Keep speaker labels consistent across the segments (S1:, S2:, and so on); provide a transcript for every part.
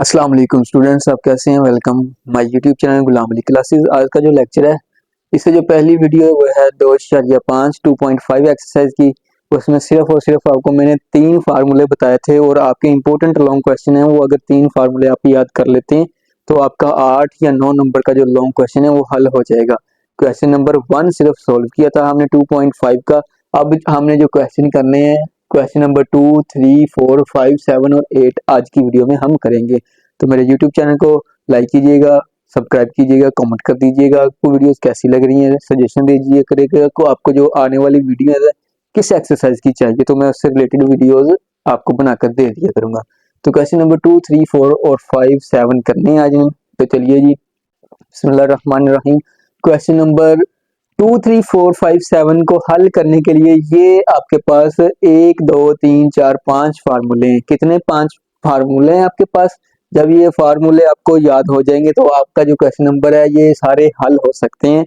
S1: अस्सलाम वालेकुम स्टूडेंट्स, आप कैसे हैं। Welcome my YouTube channel Ghulam Ali classes. आज का जो लेक्चर है, इससे जो पहली वीडियो है वो है 2.5 2.5 एक्सरसाइज की। उसमें सिर्फ और सिर्फ आपको मैंने 3 फार्मूले बताए थे और आपके इंपॉर्टेंट लॉन्ग क्वेश्चन है वो अगर 3 फार्मूले आप याद कर लेते हैं तो आपका 8 या 9 नंबर का जो लॉन्ग क्वेश्चन है वो हल हो जाएगा। क्वेश्चन नंबर 1 सिर्फ सोल्व किया था हमने 2.5 का। अब हमने जो क्वेश्चन करने हैं क्वेश्चन नंबर 2, 3, 4, 5, 7 और 8 आज की वीडियो में हम करेंगे। तो मेरे यूट्यूब चैनल को लाइक कीजिएगा, सब्सक्राइब कीजिएगा, कमेंट कर दीजिएगा आपको वीडियोस कैसी लग रही हैं, सजेशन दीजिए करेगा को आपको जो आने वाली वीडियो है किस एक्सरसाइज की चाहिए तो मैं उससे रिलेटेड वीडियोस आपको बनाकर दे दिया करूंगा। तो क्वेश्चन नंबर 2, 3, 4 और 5, 7 करने हैं आज हम। तो चलिए जी, बिस्मिल्लाहिर्रहमानिर्रहीम। क्वेश्चन नंबर 2, 3, 4, 5, 7 को हल करने के लिए ये आपके पास 1, 2, 3, 4, 5 फार्मूले हैं। कितने? 5 फार्मूले हैं आपके पास। जब ये फार्मूले आपको याद हो जाएंगे तो आपका जो क्वेश्चन नंबर है ये सारे हल हो सकते हैं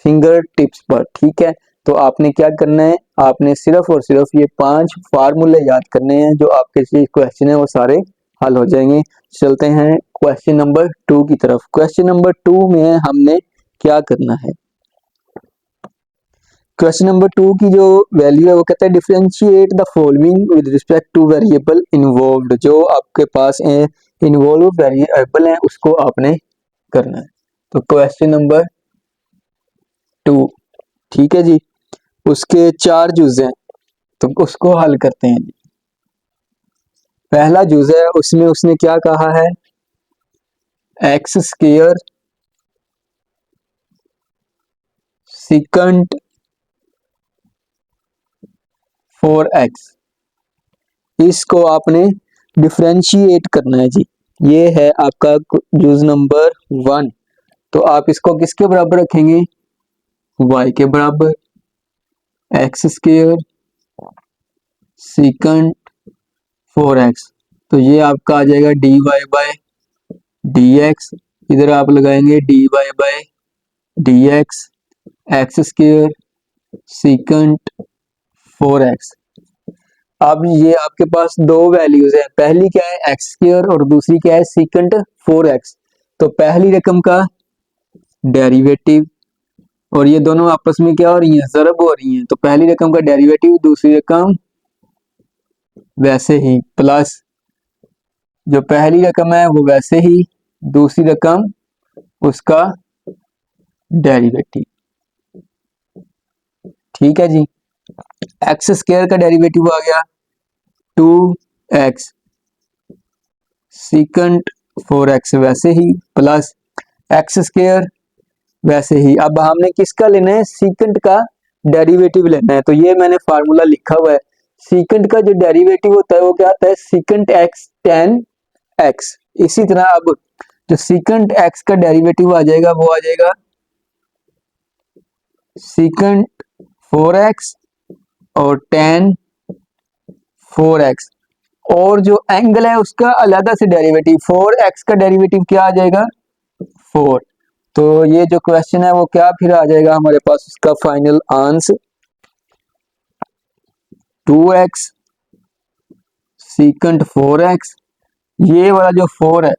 S1: फिंगर टिप्स पर। ठीक है, तो आपने क्या करना है, आपने सिर्फ और सिर्फ ये 5 फार्मूले याद करने हैं, जो आपके क्वेश्चन है वो सारे हल हो जाएंगे। चलते हैं क्वेश्चन नंबर 2 की तरफ। क्वेश्चन नंबर 2 में हमने क्या करना है। क्वेश्चन नंबर 2 की जो वैल्यू है वो कहता है differentiate the following with respect two variable involved. जो आपके पास इन्वॉल्व वेरिएबल है उसको आपने करना है। तो क्वेश्चन नंबर 2, ठीक है जी, उसके 4 जुज हैं तो उसको हल करते हैं। पहला जुज है, उसमें उसने क्या कहा है, एक्स स्क्वायर सिकंट 4x, इसको आपने डिफरेंशिएट करना है जी। ये है आपका जुज नंबर 1। तो आप इसको किसके बराबर रखेंगे, y के बराबर। एक्स स्क्वायर सिकंट 4x, तो ये आपका आ जाएगा dy बाय dx। इधर आप लगाएंगे dy by dx X square secant 4x। अब ये आपके पास दो वैल्यूज है, पहली क्या है एक्स स्क्वायर और दूसरी क्या है सिकंट 4x। तो पहली रकम का डेरिवेटिव और ये दोनों आपस में क्या हो रही है, ज़रब हो रही हैं। तो पहली रकम का डेरिवेटिव, दूसरी रकम वैसे ही, प्लस जो पहली रकम है वो वैसे ही, दूसरी रकम उसका डेरिवेटिव। ठीक है जी, एक्स स्क्वायर का डेरिवेटिव आ गया 2x सिकंट 4x वैसे ही, प्लस एक्स स्क्वायर वैसे ही। अब हमने किसका लेना है, सीकेंट का डेरिवेटिव लेना है। तो ये मैंने फार्मूला लिखा हुआ है। सीकेंट का जो डेरिवेटिव होता है वो क्या आता है, सीकेंट एक्स टेन एक्स। इसी तरह अब जो सीकेंट एक्स का डेरिवेटिव आ जाएगा वो आ जाएगा सीकेंट 4x और टेन 4x, और जो एंगल है उसका अलग से डेरिवेटिव, 4x का डेरिवेटिव क्या आ जाएगा 4। तो ये जो क्वेश्चन है वो क्या फिर आ जाएगा हमारे पास, उसका फाइनल आंसर 2x सीकंट 4x। ये वाला जो 4 है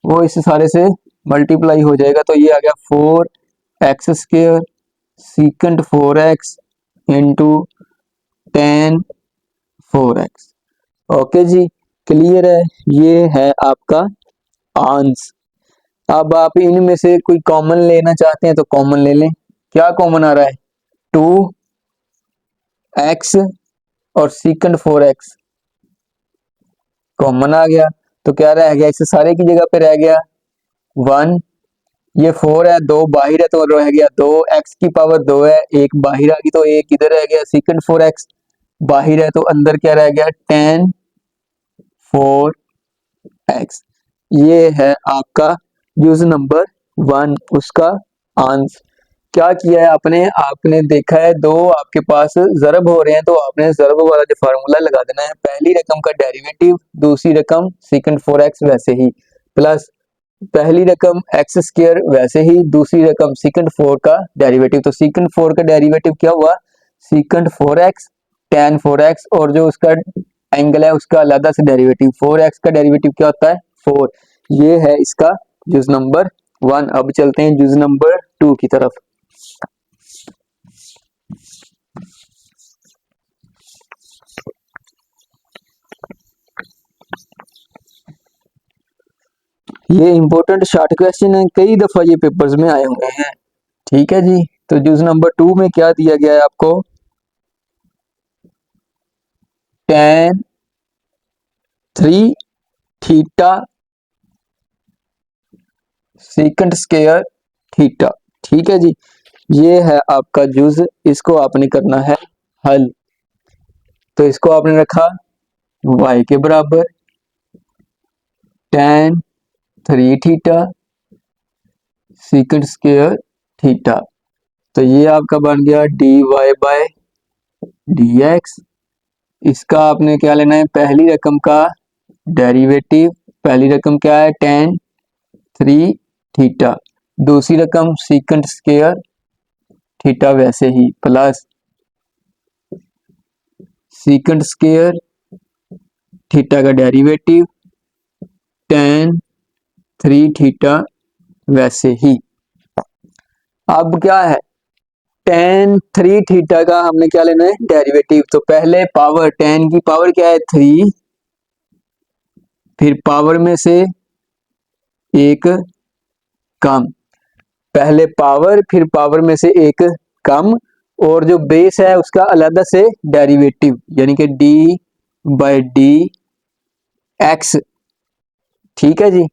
S1: वो इस सारे से मल्टीप्लाई हो जाएगा, तो ये आ गया 4x square secant 4x into tan 4x। Okay जी, क्लियर है, ये है आपका आंसर। अब आप इनमें से कोई कॉमन लेना चाहते हैं तो कॉमन ले लें। क्या कॉमन आ रहा है, 2x और सीकंट 4x कॉमन आ गया। तो क्या रह गया, इससे सारे की जगह पे रह गया 1। ये 4 है, 2 बाहर है तो रह गया 2, x की पावर 2 है, एक बाहर आ गई तो एक इधर रह गया, सीकंट 4x बाहर है तो अंदर क्या रह गया टेन 4x। ये है आपका यूज नंबर 1, उसका आंसर। क्या किया है आपने, आपने देखा है दो आपके पास ज़रब हो रहे हैं तो आपने ज़रब वाला जो फार्मूला लगा देना है, पहली रकम का डेरिवेटिव दूसरी रकम सीकंट 4x वैसे ही, प्लस पहली रकम एक्स स्क्वायर वैसे ही, दूसरी रकम सीकंट 4 का डेरिवेटिव। तो सीकंट 4 का डेरिवेटिव क्या हुआ, सीकंट 4x tan 4x, और जो उसका एंगल है उसका अलग से डेरिवेटिव, 4x का डेरिवेटिव क्या होता है 4। ये है इसका जुज नंबर 1। अब चलते हैं जुज नंबर 2 की तरफ। ये इंपॉर्टेंट शॉर्ट क्वेश्चन है, कई दफा ये पेपर्स में आए हुए हैं। ठीक है जी, तो जुज नंबर 2 में क्या दिया गया है आपको, tan 3 theta second square theta. ठीक है जी, ये है आपका जुज, इसको आपने करना है हल। तो इसको आपने रखा y के बराबर tan 3 theta second square theta. तो ये आपका बन गया dy बाय dx। इसका आपने क्या लेना है, पहली रकम का डेरिवेटिव। पहली रकम क्या है, tan 3 थीटा। दूसरी रकम सेकंड स्क्वायर थीटा वैसे ही, प्लस सेकंड स्क्वायर थीटा का डेरिवेटिव tan 3 थीटा वैसे ही। अब क्या है, tan 3 थीटा का हमने क्या लेना है, डेरिवेटिव। तो पहले पावर, tan की पावर क्या है 3, फिर पावर में से एक कम, पहले पावर फिर पावर में से एक कम, और जो बेस है उसका अलग से डेरिवेटिव, यानी कि डी बाई डी एक्स। ठीक है जी,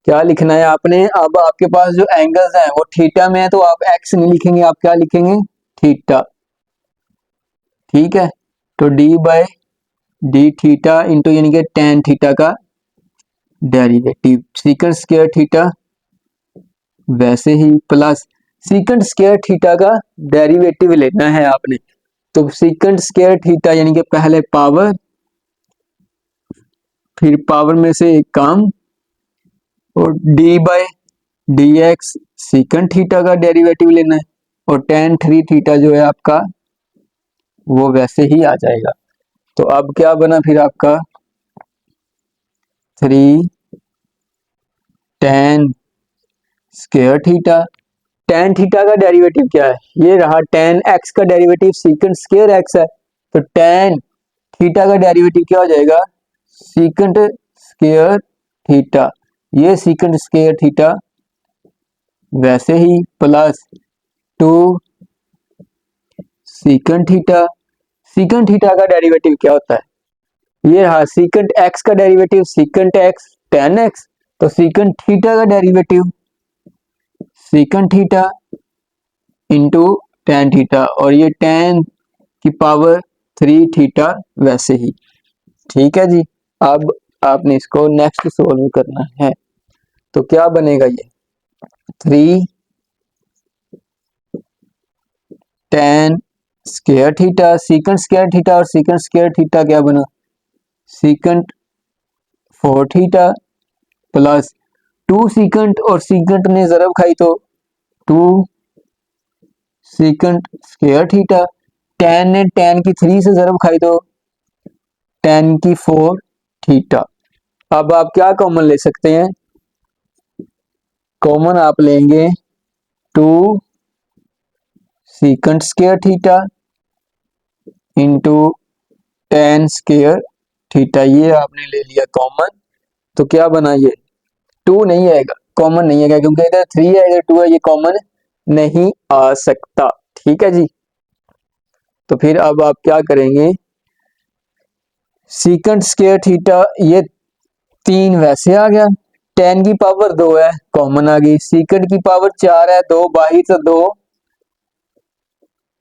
S1: क्या लिखना है आपने, अब आपके पास जो एंगल्स हैं वो थीटा में है, तो आप एक्स नहीं लिखेंगे, आप क्या लिखेंगे, थीटा। ठीक है, तो D by D theta into यानी कि tan थीटा का डेरिवेटिव सीकंड स्क्वायर थीटा वैसे ही, प्लस सीकंड स्क्वायर थीटा का डेरिवेटिव लेना है आपने। तो सीकंड स्क्वायर थीटा यानी कि पहले पावर फिर पावर में से एक काम, और D by d x secant theta का डेरिवेटिव लेना है, और tan 3 थीटा जो है आपका वो वैसे ही आ जाएगा। तो अब क्या बना फिर आपका 3 tan square theta. tan theta का डेरिवेटिव क्या है, ये रहा tan x का डेरिवेटिव सीकंड स्क्वायर x है, तो tan थीटा का डेरिवेटिव क्या हो जाएगा, सीकंड स्क्वायर थीटा। ये सीकंड स्क्वायर थीटा वैसे ही, plus 2 secant theta. Secant theta का डेरिवेटिव क्या होता है, ये रहा सीकंड x का derivative secant x tan x, तो सीकंड थीटा का derivative secant theta into tan theta, और ये tan की पावर 3 थीटा वैसे ही। ठीक है जी, अब आपने इसको नेक्स्ट सोल्व करना है। तो क्या बनेगा, ये 3 tan square theta secant square theta, और सीकंड स्क्वायर थीटा क्या बना, सीकंड 4 थीटा, प्लस 2 सीकंड, और सीकंड ने जरब खाई तो 2 सीकंड स्क्वायर थीटा। tan ने tan की 3 से जरब खाई तो tan की 4 थीटा। अब आप क्या कॉमन ले सकते हैं, कॉमन आप लेंगे 2 secant square theta into tan square theta, ये आपने ले लिया कॉमन। तो क्या बना, ये 2 नहीं आएगा, कॉमन नहीं आएगा, क्योंकि इधर 3 है इधर 2 है, ये कॉमन नहीं आ सकता। ठीक है जी, तो फिर अब आप क्या करेंगे, सीकंड स्क्वायर थीटा ये 3 वैसे आ गया, tan की पावर 2 है कॉमन आ गई, सीकंड की पावर 4 है, 2 बाहर तो 2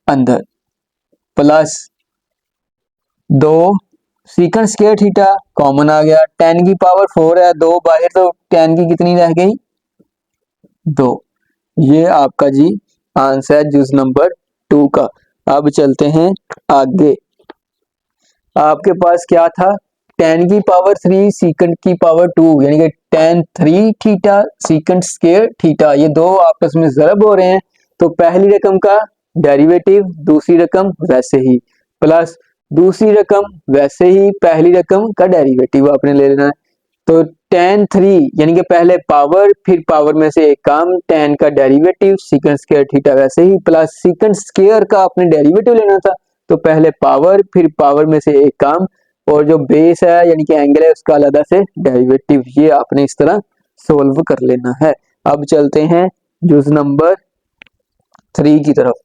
S1: अंदर, plus 2 secant square theta common आ गया, tan की पावर 4 है, 2 बाहर तो tan की कितनी रह गई, 2। ये आपका जी आंसर है जुज नंबर 2 का। अब चलते हैं आगे। आपके पास क्या था, tan की पावर 3 सीकंड की पावर 2, यानी कि tan 3 theta secant square theta, ये दो आपस में जरब हो रहे हैं, तो पहली रकम का डेरिवेटिव दूसरी रकम वैसे ही, प्लस दूसरी रकम वैसे ही पहली रकम का डेरिवेटिव आपने ले लेना है। तो tan 3 यानी कि पहले पावर फिर पावर में से एक काम, tan का डेरिवेटिव सीकेंट स्क्वायर थीटा वैसे ही प्लस सीकेंट स्क्वायर का आपने डेरिवेटिव लेना था, तो पहले पावर फिर पावर में से एक काम और जो बेस है यानी कि एंगल है उसका अलग से डेरिवेटिव, ये आपने इस तरह सोल्व कर लेना है। अब चलते हैं जुज नंबर 3 की तरफ।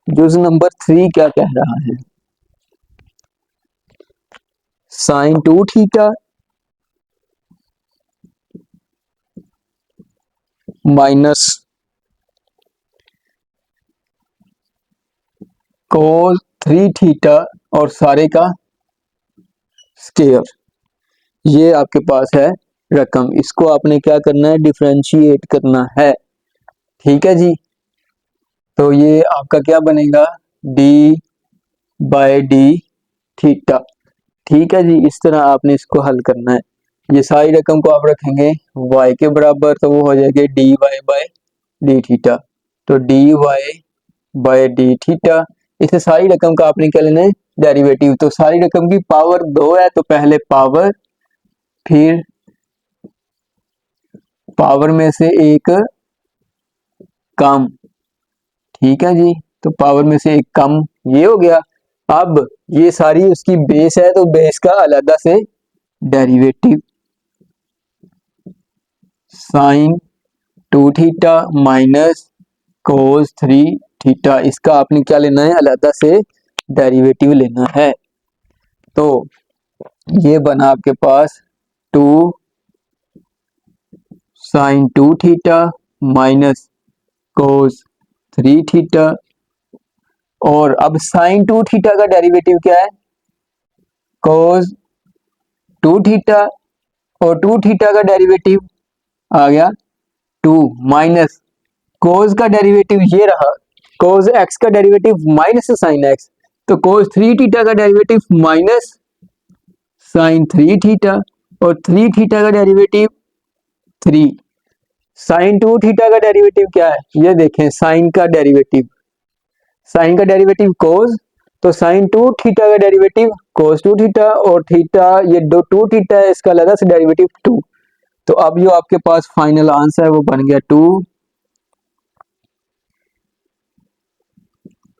S1: जुज नंबर 3 क्या कह रहा है, sine 2 theta minus cos 3 theta और सारे का स्क्वायर, ये आपके पास है रकम, इसको आपने क्या करना है, डिफरेंशिएट करना है। ठीक है जी, तो ये आपका क्या बनेगा, डी बाय डी थीटा। ठीक है जी, इस तरह आपने इसको हल करना है। ये सारी रकम को आप रखेंगे y के बराबर, तो वो हो जाएगी D Y by D theta, तो D Y by D theta. इसे सारी रकम का आपने क्या लेना है, डेरिवेटिव। तो सारी रकम की पावर 2 है, तो पहले पावर फिर पावर में से एक कम। ठीक है जी, तो पावर में से एक कम ये हो गया। अब ये सारी उसकी बेस है, तो बेस का अलग से derivative, sine 2 theta minus cos 3 theta, इसका आपने क्या लेना है, अलग से डेरिवेटिव लेना है। तो ये बना आपके पास 2 sine 2 theta minus cos 3 theta, और अब साइन 2 थीटा का डेरिवेटिव क्या है, कोस 2 थीटा, और 2 थीटा का डेरिवेटिव आ गया 2 माइनस कोस का डेरिवेटिव ये रहा, कोस एक्स का डेरिवेटिव माइनस साइन एक्स, तो कोस 3 थीटा का डेरिवेटिव माइनस साइन 3 थीटा, और 3 थीटा का डेरिवेटिव 3। साइन 2 थीटा का डेरिवेटिव क्या है, ये देखें, साइन का डेरिवेटिव, साइन का डेरिवेटिव कोस, तो साइन 2 थीटा का डेरिवेटिव कोस 2 थीटा, और थीटा ये 2 थीटा है, इसका अलग से डेरिवेटिव 2। तो अब जो आपके पास फाइनल आंसर है वो बन गया 2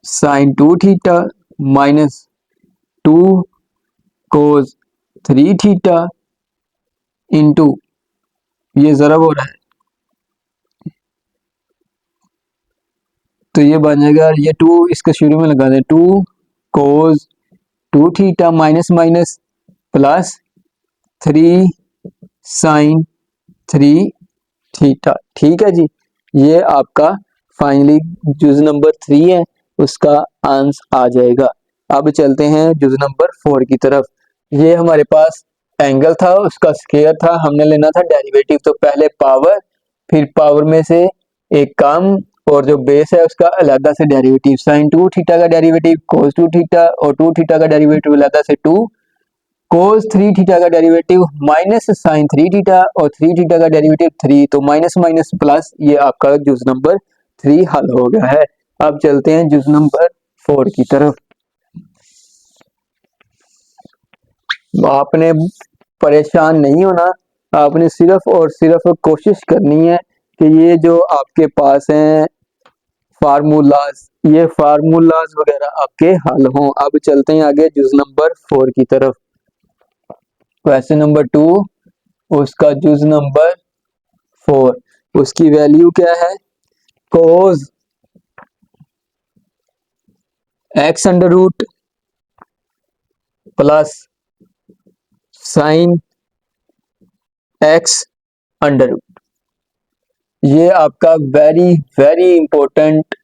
S1: साइन 2 थीटा माइनस 2 कोस 3 थीटा इंटू, ये जरब हो रहा है, तो ये बन जाएगा, ये 2 इसके शुरू में लगा दें, 2 cos 2 theta minus minus plus 3 sine 3 theta. ठीक है जी, ये आपका फाइनली जुज नंबर 3 है, उसका आंसर आ जाएगा। अब चलते हैं जुज नंबर 4 की तरफ। ये हमारे पास एंगल था, उसका स्क्वायर था, हमने लेना था डेरिवेटिव, तो पहले पावर फिर पावर में से एक कम और जो बेस है उसका अलग से डेरिवेटिव, साइन 2 थीटा का डेरिवेटिव कोस 2 थीटा, और 2 थीटा का डेरिवेटिव अलग से 2 कोस 3 थीटा का डेरिवेटिव माइनस साइन 3 थीटा, और 3 थीटा का डेरिवेटिव 3, तो माइनस माइनस प्लस, ये आपका जुज नंबर 3 हल हो गया है। अब चलते हैं जुज नंबर 4 की तरफ। आपने परेशान नहीं होना, आपने सिर्फ और सिर्फ कोशिश करनी है कि ये जो आपके पास हैं फार्मूलाज, ये फार्मूलाज वगैरह आपके हल हों। अब चलते हैं आगे जुज नंबर 4 की तरफ। क्वेश्चन नंबर 2, उसका जुज नंबर 4, उसकी वैल्यू क्या है, cos x under root plus sine x under root. ये आपका very very important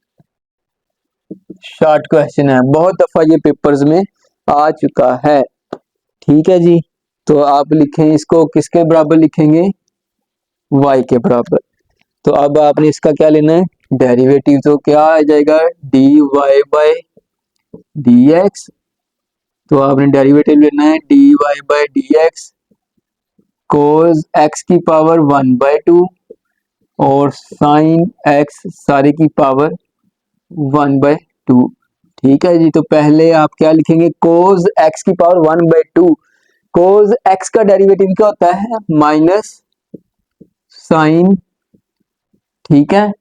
S1: short question है, बहुत दफा ये पेपर्स में आ चुका है। ठीक है जी, तो आप लिखें इसको, किसके बराबर लिखेंगे, y के बराबर। तो अब आपने इसका क्या लेना है, डेरिवेटिव, तो क्या आ जाएगा, dy बाय डी एक्स तो आपने डेरिवेटिव लेना है dy by d x cos x की पावर 1/2 और साइन एक्स सारे की पावर 1/2। ठीक है जी, तो पहले आप क्या लिखेंगे, कोज एक्स की पावर 1/2। कोज एक्स का डेरिवेटिव क्या होता है, माइनस साइन, ठीक है,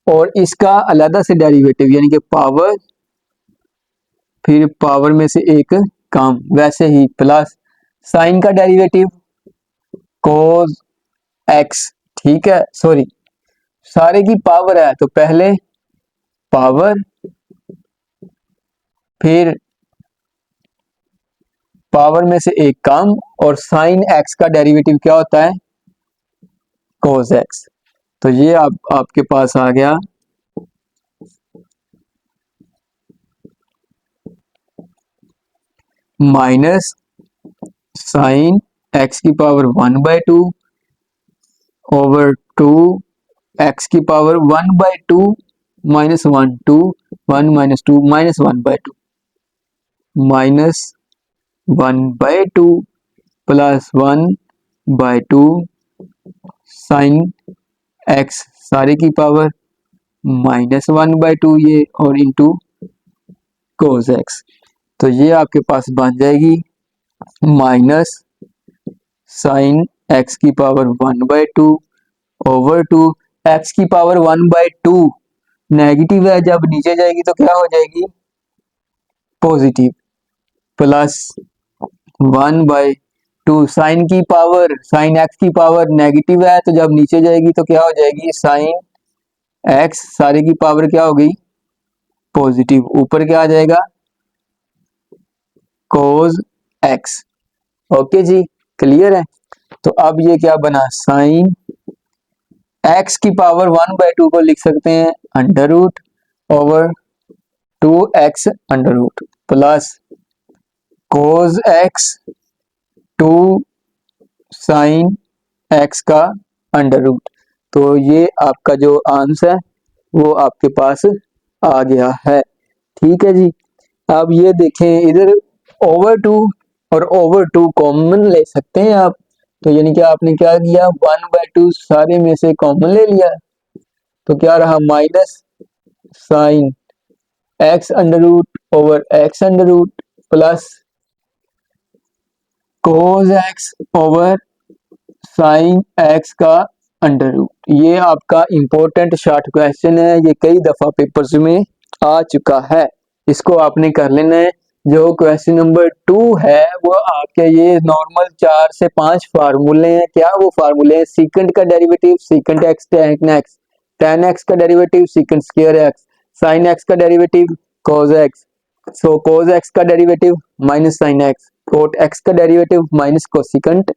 S1: और इसका अलग से डेरिवेटिव यानी कि पावर, फिर पावर में से एक कम, वैसे ही प्लस साइन का डेरिवेटिव कोज एक्स, ठीक है, सॉरी सारे की पावर है तो पहले पावर, फिर पावर में से एक कम, और साइन एक्स का डेरिवेटिव क्या होता है, कोस एक्स। तो ये आपके पास आ गया माइनस साइन एक्स की पावर 1/2 ओवर 2 एक्स की power 1/2 minus 1 2 1 minus 2 minus 1/2 minus 1/2 plus 1/2 sine x सारे की पावर माइनस 1/2 ये, और इंटू कोस एक्स। तो ये आपके पास बन जाएगी माइनस साइन एक्स की पावर 1/2 ओवर 2 एक्स की पावर 1/2 नेगेटिव है, जब नीचे जाएगी तो क्या हो जाएगी, पॉजिटिव, प्लस 1/2 साइन की पावर, साइन एक्स की पावर नेगेटिव है तो जब नीचे जाएगी तो क्या हो जाएगी, साइन एक्स सारे की पावर क्या हो गई, पॉजिटिव, ऊपर क्या आ जाएगा, कोस एक्स। ओके जी, क्लियर है। तो अब ये क्या बना, साइन एक्स की पावर 1/2 को लिख सकते हैं under root over 2x under root plus cos x 2 sine x का अंडर रूट। तो ये आपका जो आंसर है वो आपके पास आ गया है। ठीक है जी, अब ये देखें इधर ओवर 2 और ओवर 2 कॉमन ले सकते हैं आप, तो यानी कि आपने क्या किया, 1/2 सारे में से कॉमन ले लिया, तो क्या रहा, minus sine x under root over x under root plus cos x over sine x का अंडर रूट। ये आपका इंपॉर्टेंट शॉर्ट क्वेश्चन है, ये कई दफा पेपर्स में आ चुका है, इसको आपने कर लेना है। जो क्वेश्चन नंबर 2 है वो आपके ये नॉर्मल 4 से 5 फार्मूले हैं। क्या वो फार्मूले हैं, सीकेंट का derivative secant x tan x, tan x का derivative secant square x, sine x का derivative cos x, so cos x का derivative minus sine x, cot x का derivative minus cosecant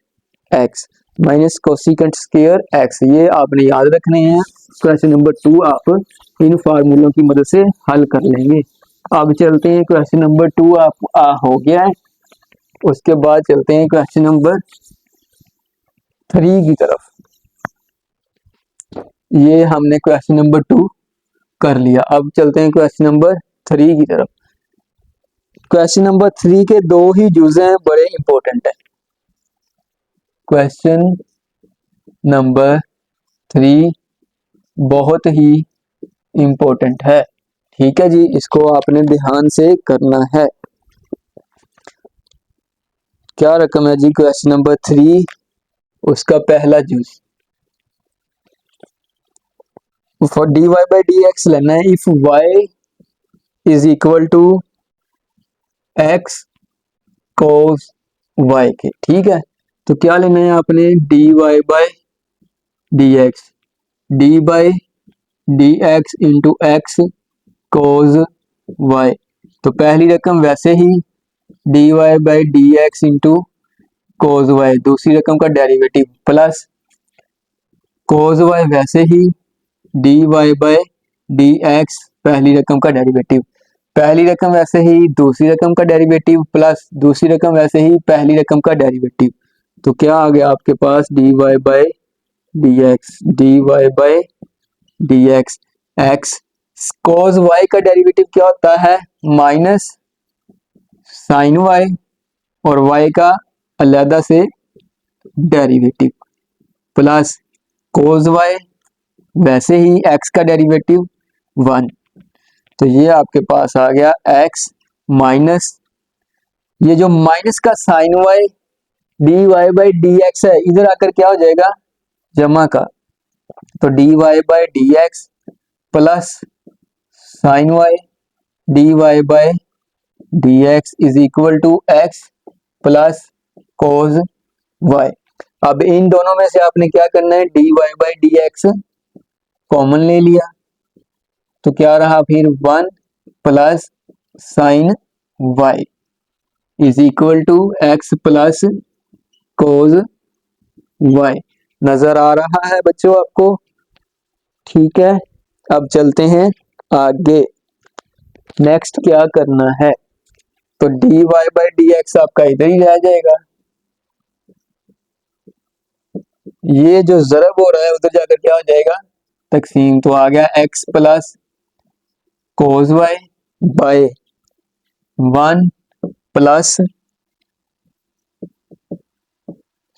S1: x, minus cosecant square x. ये आपने याद रखने हैं। Question number 2 आप इन फार्मूलों की मदद से हल कर लेंगे। अब चलते हैं क्वेश्चन नंबर 2 आप हो गया है, उसके बाद चलते हैं क्वेश्चन नंबर 3 की तरफ। ये हमने क्वेश्चन नंबर 2 कर लिया, अब चलते हैं क्वेश्चन नंबर 3 की तरफ। क्वेश्चन नंबर 3 के दो ही जुज़े हैं, बड़े इंपॉर्टेंट है। क्वेश्चन नंबर 3 बहुत ही इंपॉर्टेंट है। ठीक है जी, इसको आपने ध्यान से करना है। क्या रकम है जी क्वेश्चन नंबर 3, उसका पहला जूस, for dy by d x लेना है if y is equal to x cos y के। ठीक है, तो क्या लेना है आपने, dy by d x, d by d x into x cos y. तो पहली रकम वैसे ही d y by d x into cos y, दूसरी रकम का डेरिवेटिव प्लस कोज वाई वैसे ही d y by d x पहली रकम का डेरिवेटिव, पहली रकम वैसे ही दूसरी रकम का डेरिवेटिव प्लस दूसरी रकम वैसे ही पहली रकम का डेरिवेटिव। तो क्या आ गया आपके पास, d y by d x, d y by d x, x cos y का डेरिवेटिव क्या होता है, माइनस साइन वाई और वाई का अलहदा से डेरिवेटिव प्लस कोस वाई, वैसे ही एक्स का डेरिवेटिव 1। तो ये आपके पास आ गया एक्स माइनस, ये जो माइनस का sine y d y by d x है, इधर आकर क्या हो जाएगा जमा का, तो D y by d x plus sine y d y by d x is equal to x plus cos y. अब इन दोनों में से आपने क्या करना है, d y by d x common ले लिया, तो क्या रहा फिर 1 plus sine y is equal to x plus cos Y. नजर आ रहा है बच्चों आपको? ठीक है, अब चलते हैं आगे। नेक्स्ट क्या करना है, तो D y by d x आपका इधर ही रह जाएगा, ये जो ज़रब हो रहा है उधर जाकर क्या हो जाएगा तकसीम, तो आ गया x plus cos y by 1 plus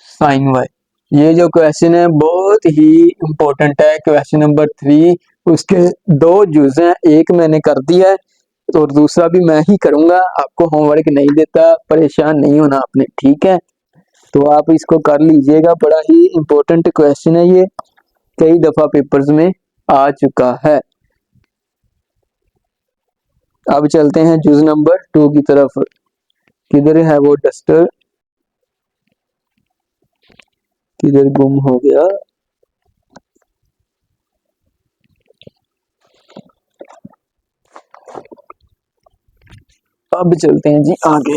S1: sine y. ये जो क्वेश्चन है बहुत ही इंपॉर्टेंट है, क्वेश्चन नंबर 3। उसके दो जुज हैं, एक मैंने कर दिया है और दूसरा भी मैं ही करूंगा, आपको होमवर्क नहीं देता, परेशान नहीं होना आपने, ठीक है? तो आप इसको कर लीजिएगा, बड़ा ही इंपॉर्टेंट क्वेश्चन है ये, कई दफा पेपर्स में आ चुका है। अब चलते हैं जुज नंबर 2 की तरफ। किधर है वो डस्टर, किधर गुम हो गया? अब चलते हैं जी आगे।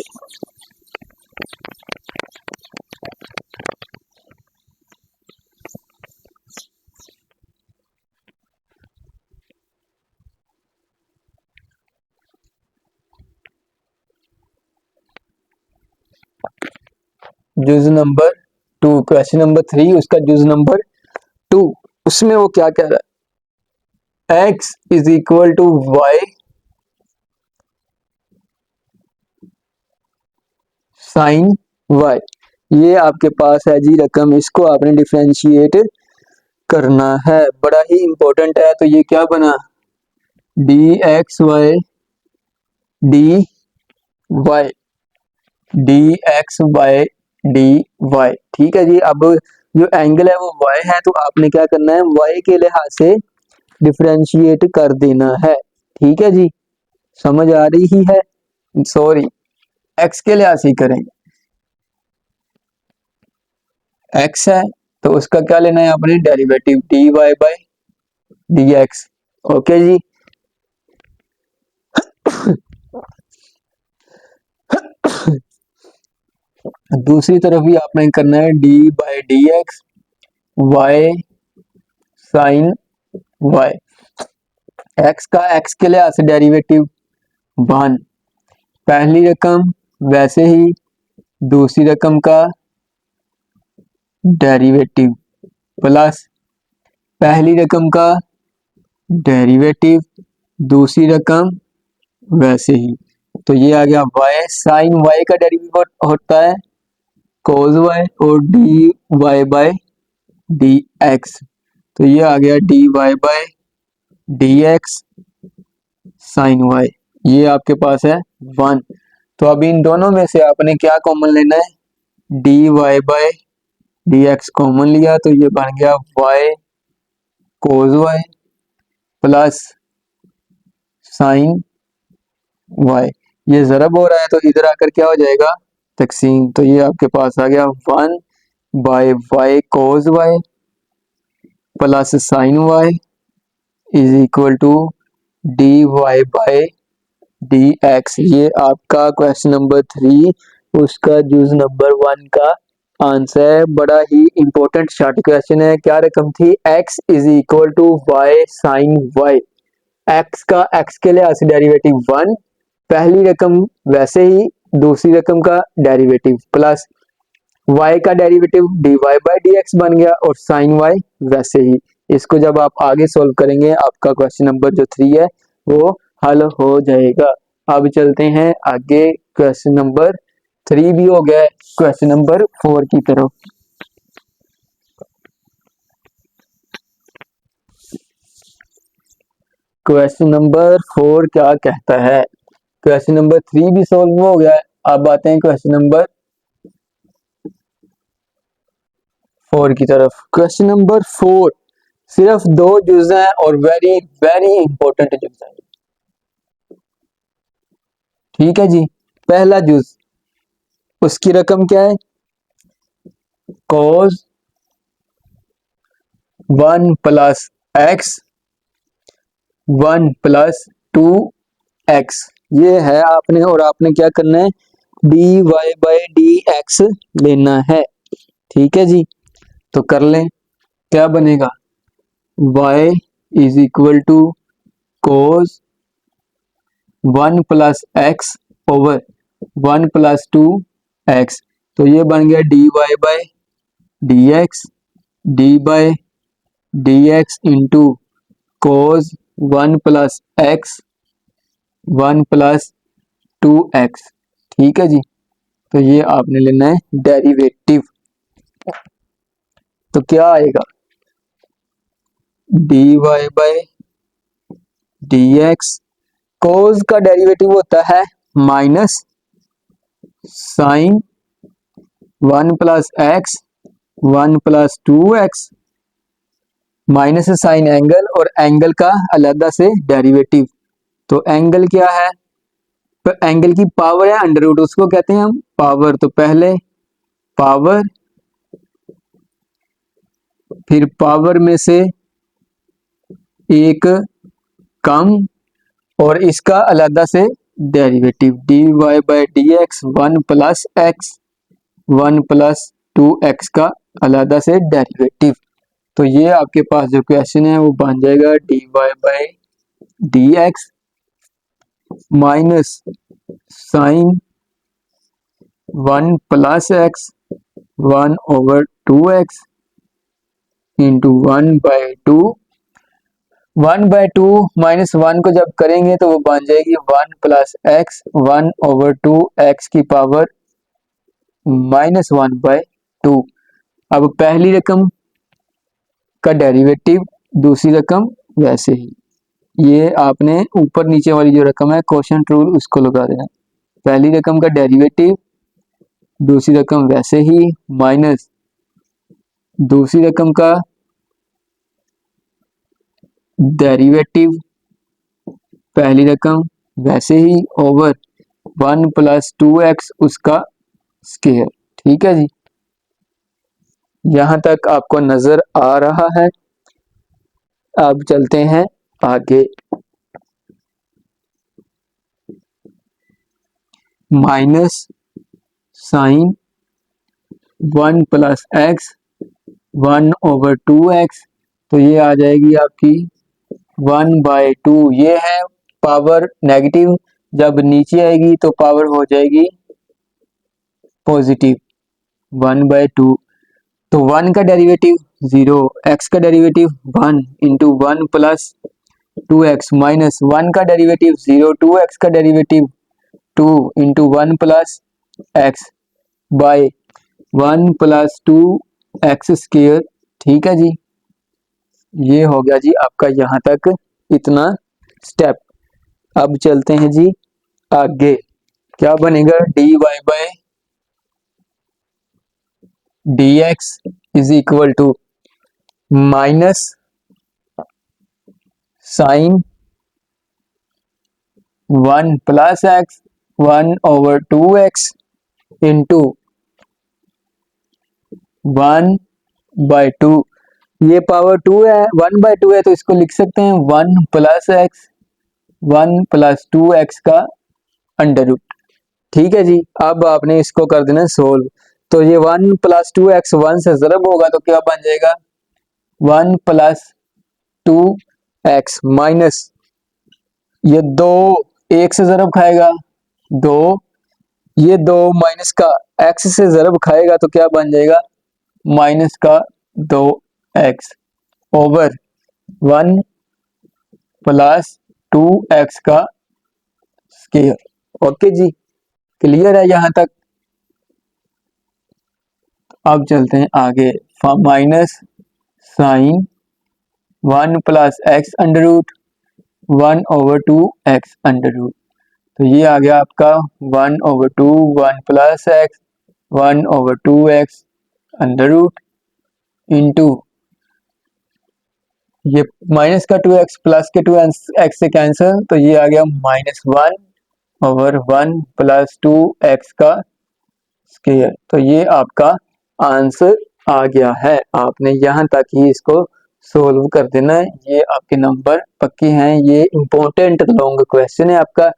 S1: जुज नंबर 2, क्वेश्चन नंबर 3 उसका जुज नंबर 2, उसमें वो क्या कह रहा है, x is equal to y sine y. ये आपके पास है जी रकम, इसको आपने डिफरेंशिएट करना है, बड़ा ही इंपॉर्टेंट है। तो ये क्या बना, d x y d y, d x y d y, ठीक है जी। अब जो एंगल है वो y है, तो आपने क्या करना है, y के लिहाज से डिफरेंशिएट कर देना है, ठीक है जी, समझ आ रही ही है? सॉरी, x के लिहाज से करेंगे, x है तो उसका क्या लेना है आपने, derivative dy by dx, okay जी। दूसरी तरफ भी आपने करना है d by d x y sine y, x का एक्स के लिहाज से डेरिवेटिव 1, पहली रकम वैसे ही दूसरी रकम का डेरिवेटिव प्लस पहली रकम का डेरिवेटिव दूसरी रकम वैसे ही, तो ये आ गया y साइन y का डेरिवेटिव होता है कोस y और d y by d x, तो ये आ गया d y by d x sine y, ये आपके पास है 1। तो अब इन दोनों में से आपने क्या कॉमन लेना है, d y by d x common लिया, तो ये बन गया y cos y plus sine y। ये ज़रब हो रहा है तो इधर आकर क्या हो जाएगा तकसीम, तो ये आपके पास आ गया 1 by y cos y plus sine y is equal to d y by d x. ये आपका क्वेश्चन नंबर 3 उसका जुज नंबर 1 का आंसर है, बड़ा ही इंपॉर्टेंट शॉर्ट क्वेश्चन है। क्या रकम थी, x is equal to y sine y, x का x के लिहाज से डेरिवेटिव 1, पहली रकम वैसे ही दूसरी रकम का डेरिवेटिव प्लस y का डेरिवेटिव dy बाई dx बन गया और साइन y वैसे ही। इसको जब आप आगे सॉल्व करेंगे आपका क्वेश्चन नंबर जो 3 है वो हल हो जाएगा। अब चलते हैं आगे क्वेश्चन नंबर 3 भी हो गया है। क्वेश्चन नंबर 4 की तरफ। क्वेश्चन नंबर 4 क्या कहता है? क्वेश्चन नंबर 3 भी सॉल्व हो गया है। अब आते हैं क्वेश्चन नंबर 4 की तरफ। क्वेश्चन नंबर 4 सिर्फ 2 जुज हैं और वेरी वेरी इंपॉर्टेंट जुज हैं। ठीक है जी। पहला जुज, उसकी रकम क्या है? cos 1 plus x 1 plus 2x ये है आपने, और आपने क्या करना है? dy बाई डी एक्स लेना है। ठीक है जी, तो कर लें। क्या बनेगा? y is equal to cos 1 plus x over 1 plus 2x। तो ये बन गया dy by d x, d by d x into cos 1 plus x 1 plus 2x। ठीक है जी, तो ये आपने लेना है डेरिवेटिव। तो क्या आएगा? dy by d x, cos का डेरिवेटिव होता है minus sine 1 plus x 1 plus 2x, minus sine angle और एंगल का अलग से डेरिवेटिव। तो एंगल क्या है? तो एंगल की पावर है अंडर रूट, उसको कहते हैं हम पावर। तो पहले पावर, फिर पावर में से एक कम और इसका अलग से derivative dy by d x 1 plus x 1 plus 2x का अलग से डेरिवेटिव। तो ये आपके पास जो क्वेश्चन है वो बन जाएगा dy by d x minus sine 1 plus x 1 over 2x into 1/2 minus 1 को जब करेंगे तो वो बन जाएगी 1 प्लस एक्स 1 ओवर 2x की पावर माइनस 1/2। अब पहली रकम का डेरिवेटिव, दूसरी रकम वैसे ही। ये आपने ऊपर नीचे वाली जो रकम है क्वोशंट रूल उसको लगा देना। पहली रकम का डेरिवेटिव, दूसरी रकम वैसे ही, माइनस दूसरी रकम का डेरिवेटिव पहली रकम वैसे ही ओवर 1 प्लस 2x उसका स्क्वायर। ठीक है जी, यहां तक आपको नजर आ रहा है। अब चलते हैं आगे। Minus sine 1 plus x 1 over 2x, तो ये आ जाएगी आपकी 1/2। ये है पावर नेगेटिव, जब नीचे आएगी तो पावर हो जाएगी पॉजिटिव 1/2। तो 1 का डेरिवेटिव 0, x का derivative 1 into 1 plus 2x minus 1 का डेरिवेटिव 0, 2x का derivative 2 into 1 plus x by 1 plus 2x square. ठीक है जी, ये हो गया जी आपका यहाँ तक इतना स्टेप। अब चलते हैं जी आगे। क्या बनेगा? dy by d x is equal to minus sine 1 plus x 1 over 2x into 1/2। ये पावर 2 है, 1/2 है, तो इसको लिख सकते हैं 1 प्लस एक्स 1 प्लस 2x का अंडर रूट। ठीक है जी, अब आपने इसको कर देना सोल्व। तो ये 1 प्लस 2x 1 से ज़रब होगा तो क्या बन जाएगा? 1 प्लस 2x माइनस ये 2 1 से ज़रब खाएगा 2, ये 2 माइनस का x से ज़रब खाएगा तो क्या बन जाएगा? माइनस का 2x ओवर 1 प्लस 2x का स्क्वायर। ओके जी, क्लियर है यहाँ तक? अब चलते हैं आगे। Minus sine 1 + x√1/2 x²। तो ये आ गया आपका 1/2 1 + x 1/2x इंटू ये माइनस का 2x प्लस के 2x से कैंसिल, तो ये आ गया -1/1 + 2x का स्क्वायर। तो ये आपका आंसर आ गया है। आपने यहाँ तक ही इसको सोल्व कर देना है। ये आपके नंबर पक्के हैं। ये इंपॉर्टेंट लॉन्ग क्वेश्चन है आपका।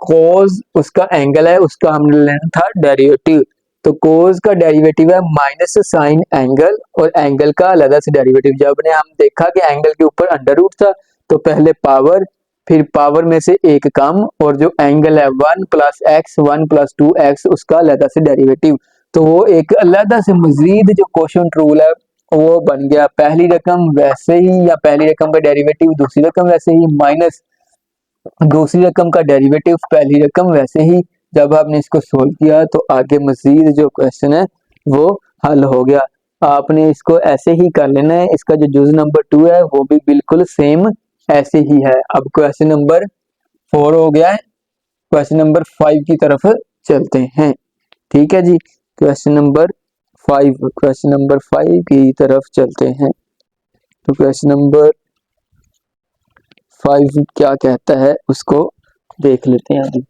S1: कोस उसका एंगल है, उसका हमने लेना था डेरिवेटिव। तो कोस का डेरिवेटिव है माइनस साइन एंगल, और एंगल का अलग से डेरिवेटिव। जब ने हम देखा कि एंगल के ऊपर अंडर रूट था, तो पहले पावर, फिर पावर में से एक कम, और जो एंगल है 1 + x 1 + 2x उसका अलग से डेरिवेटिव। तो वो एक अलग से मजीद जो क्वेश्चन रूल है वो बन गया। पहली रकम वैसे ही, या पहली रकम का डेरिवेटिव दूसरी रकम वैसे ही, माइनस दूसरी रकम का डेरिवेटिव पहली रकम वैसे ही। जब आपने इसको सोल्व किया तो आगे मजीद जो क्वेश्चन है वो हल हो गया। आपने इसको ऐसे ही कर लेना है। इसका जो जुज नंबर 2 है वो भी बिल्कुल सेम ऐसे ही है। अब क्वेश्चन नंबर 4 हो गया है। क्वेश्चन नंबर 5 की तरफ चलते हैं। ठीक है जी, क्वेश्चन नंबर 5 की तरफ चलते हैं। तो क्वेश्चन नंबर 5 क्या कहता है उसको देख लेते हैं अभी।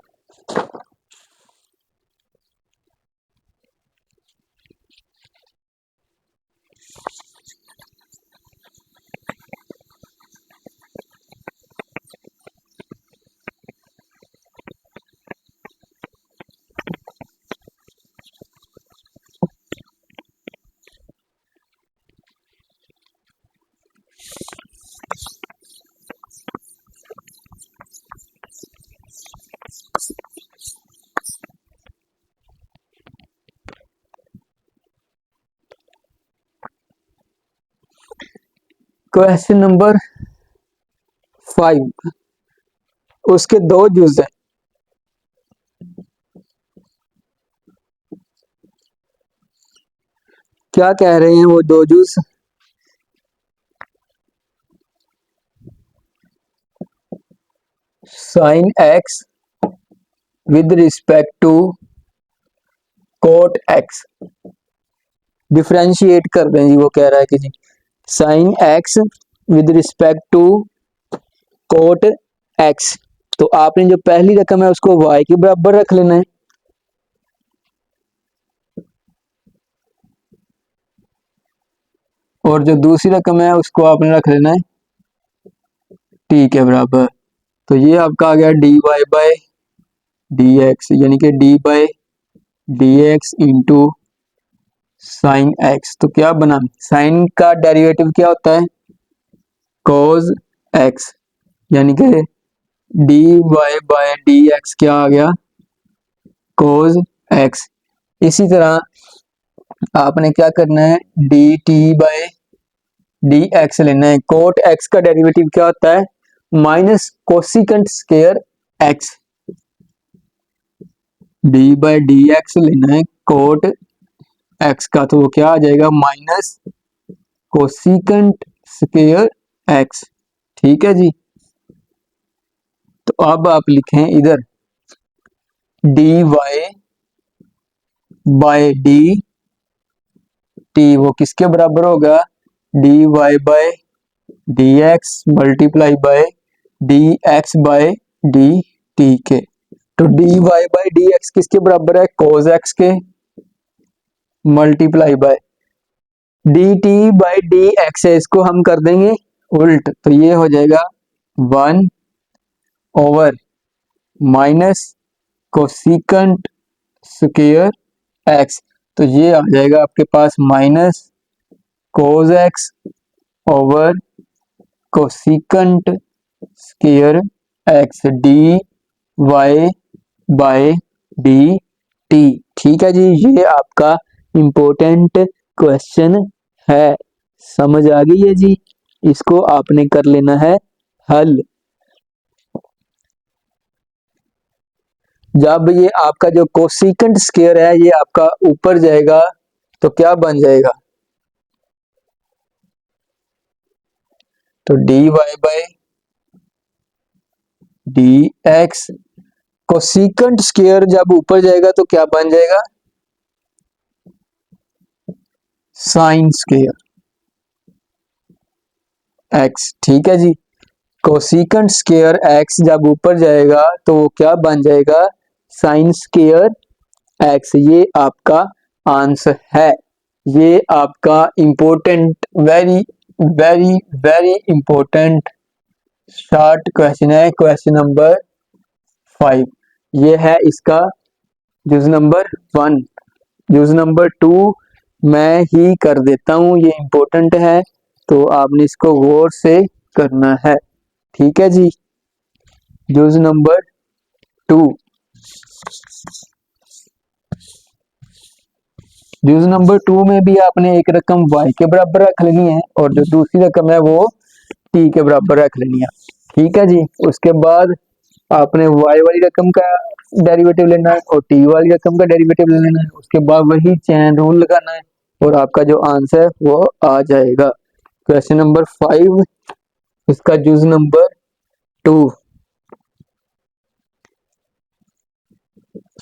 S1: क्वेश्चन नंबर 5, उसके दो जुज है। क्या कह रहे हैं वो दो जुज? Sine x with respect to cot x. Differentiate कर दें जी। वो कह रहा है कि जी sine x with respect to cot x. तो आपने जो पहली रकम है उसको y के बराबर रख लेना है, और जो दूसरी रकम है उसको आपने रख लेना है t के बराबर। तो ये आपका आ गया dy/dx, यानी कि d/dx इंटू साइन एक्स। तो क्या बना, साइन का डेरिवेटिव क्या होता है? cos x, यानी कि dy/dx क्या आ गया? cos x। इसी तरह आपने क्या करना है, dt/dx लेना है। कोट x का डेरिवेटिव क्या होता है? Minus cosecant square x। d/dx लेना है कोट x का, तो वो क्या आ जाएगा? Minus cosecant square x। ठीक है जी। तो अब आप लिखें इधर dy/dt वो किसके बराबर होगा? dy/dx मल्टीप्लाई बाय dx/dt के। तो dy/dx किसके बराबर है? cos x के, मल्टीप्लाई बाय dt/dx है, इसको हम कर देंगे उल्ट। तो ये हो जाएगा 1 माइनस कोसिकेंट स्क्वायर x। तो ये आ जाएगा आपके पास minus cos x over cosecant square x dy/dt। ठीक है जी, ये आपका इम्पोर्टेंट क्वेश्चन है। समझ आ गई है जी? इसको आपने कर लेना है हल। जब ये आपका जो कोसिकेंट स्क्वायर है ये आपका ऊपर जाएगा तो क्या बन जाएगा, तो dy by dx। Cosecant square जब ऊपर जाएगा तो क्या बन जाएगा, साइन स्क्वायर x। ठीक है जी, कोसिकेंट स्क्वायर x जब ऊपर जाएगा तो वो क्या बन जाएगा, साइन स्क्वायर x। ये आपका आंसर है। ये आपका important, very very very important short question है, क्वेश्चन नंबर 5। ये है इसका जुज नंबर 1। जुज नंबर 2 मैं ही कर देता हूं, ये इंपॉर्टेंट है तो आपने इसको गौर से करना है। ठीक है जी, जुज नंबर 2। जुज नंबर 2 में भी आपने एक रकम y के बराबर रख लेनी है और जो दूसरी रकम है वो t के बराबर रख लेनी है। ठीक है जी, उसके बाद आपने y वाली रकम का डेरिवेटिव लेना है और t वाली रकम का डेरिवेटिव लेना है। उसके बाद वही चेन रूल लगाना है और आपका जो आंसर है वो आ जाएगा। क्वेश्चन नंबर 5 इसका जुज number 2,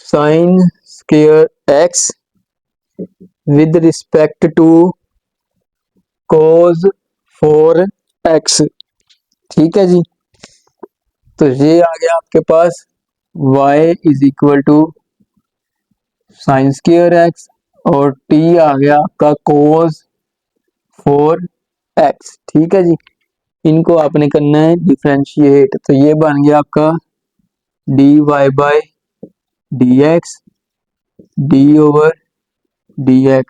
S1: sine square x with respect to cos 4x। ठीक है जी, तो ये आ गया आपके पास y is equal to sine square x और t आ गया आपका cos 4x। ठीक है जी, इनको आपने करना है डिफरेंशिएट, तो ये बन गया आपका dy by dx d over dx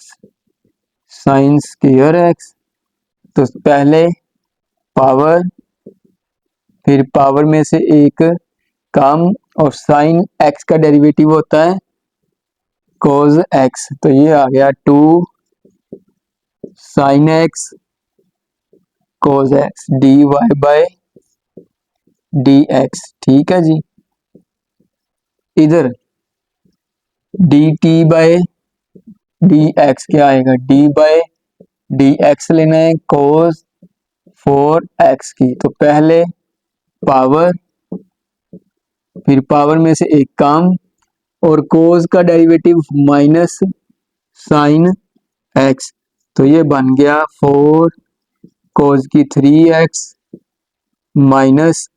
S1: sine square x। तो पहले पावर, फिर पावर में से एक कम और साइन x का डेरिवेटिव होता है cos x, तो ये आ गया 2 sine x cos x dy by dx। ठीक है जी, इधर dt बाय dx क्या आएगा, d बाय dx लेना है cos 4x की। तो पहले पावर, फिर पावर में से एक कम और cos का डेरिवेटिव माइनस साइन x, तो ये बन गया 4 cos की 3x माइनस